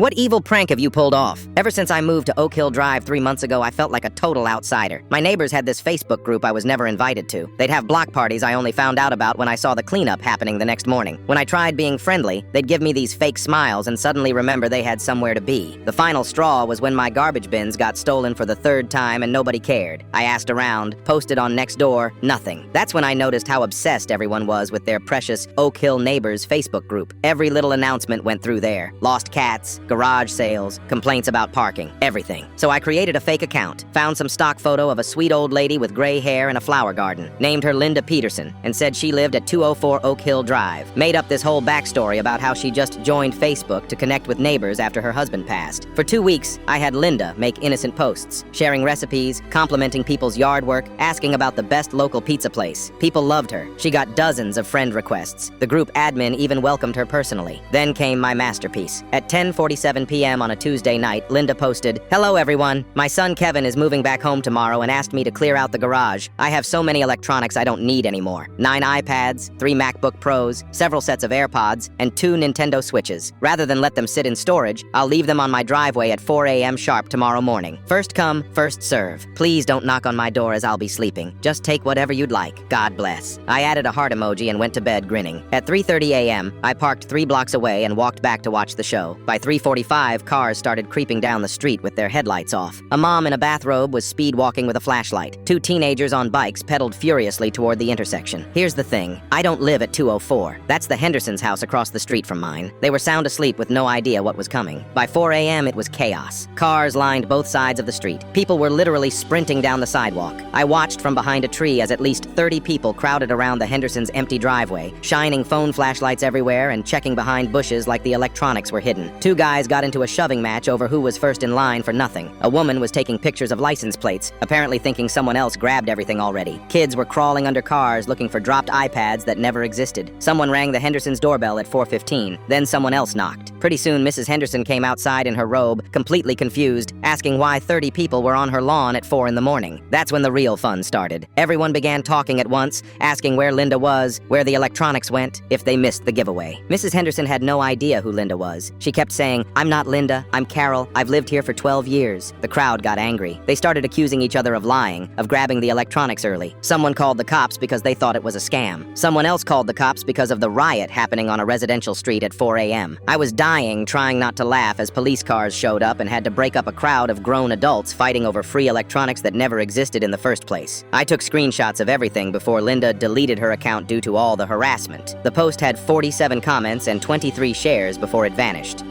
What evil prank have you pulled off? Ever since I moved to Oak Hill Drive 3 months ago, I felt like a total outsider. My neighbors had this Facebook group I was never invited to. They'd have block parties I only found out about when I saw the cleanup happening the next morning. When I tried being friendly, they'd give me these fake smiles and suddenly remember they had somewhere to be. The final straw was when my garbage bins got stolen for the 3rd time and nobody cared. I asked around, posted on Nextdoor, nothing. That's when I noticed how obsessed everyone was with their precious Oak Hill Neighbors Facebook group. Every little announcement went through there. Lost cats, garage sales, complaints about parking, everything. So I created a fake account, found some stock photo of a sweet old lady with gray hair and a flower garden, named her Linda Peterson, and said she lived at 204 Oak Hill Drive. Made up this whole backstory about how she just joined Facebook to connect with neighbors after her husband passed. For 2 weeks, I had Linda make innocent posts, sharing recipes, complimenting people's yard work, asking about the best local pizza place. People loved her. She got dozens of friend requests. The group admin even welcomed her personally. Then came my masterpiece. At 10:47 p.m. on a Tuesday night, Linda posted, "Hello everyone. My son Kevin is moving back home tomorrow and asked me to clear out the garage. I have so many electronics I don't need anymore. 9 iPads, 3 MacBook Pros, several sets of AirPods, and 2 Nintendo Switches. Rather than let them sit in storage, I'll leave them on my driveway at 4 a.m. sharp tomorrow morning. First come, first serve. Please don't knock on my door as I'll be sleeping. Just take whatever you'd like. God bless." I added a heart emoji and went to bed grinning. At 3:30 a.m., I parked 3 blocks away and walked back to watch the show. By 3:45, cars started creeping down the street with their headlights off. A mom in a bathrobe was speed walking with a flashlight. 2 teenagers on bikes pedaled furiously toward the intersection. Here's the thing. I don't live at 204. That's the Hendersons' house across the street from mine. They were sound asleep with no idea what was coming. By 4 a.m., it was chaos. Cars lined both sides of the street. People were literally sprinting down the sidewalk. I watched from behind a tree as at least 30 people crowded around the Hendersons' empty driveway, shining phone flashlights everywhere and checking behind bushes like the electronics were hidden. 2 guys got into a shoving match over who was first in line for nothing. A woman was taking pictures of license plates, apparently thinking someone else grabbed everything already. Kids were crawling under cars looking for dropped iPads that never existed. Someone rang the Hendersons' doorbell at 4:15. Then someone else knocked. Pretty soon, Mrs. Henderson came outside in her robe, completely confused, asking why 30 people were on her lawn at 4 in the morning. That's when the real fun started. Everyone began talking at once, asking where Linda was, where the electronics went, if they missed the giveaway. Mrs. Henderson had no idea who Linda was. She kept saying, "I'm not Linda, I'm Carol, I've lived here for 12 years. The crowd got angry. They started accusing each other of lying, of grabbing the electronics early. Someone called the cops because they thought it was a scam. Someone else called the cops because of the riot happening on a residential street at 4 a.m. I was dying, trying not to laugh as police cars showed up and had to break up a crowd of grown adults fighting over free electronics that never existed in the first place. I took screenshots of everything before Linda deleted her account due to all the harassment. The post had 47 comments and 23 shares before it vanished.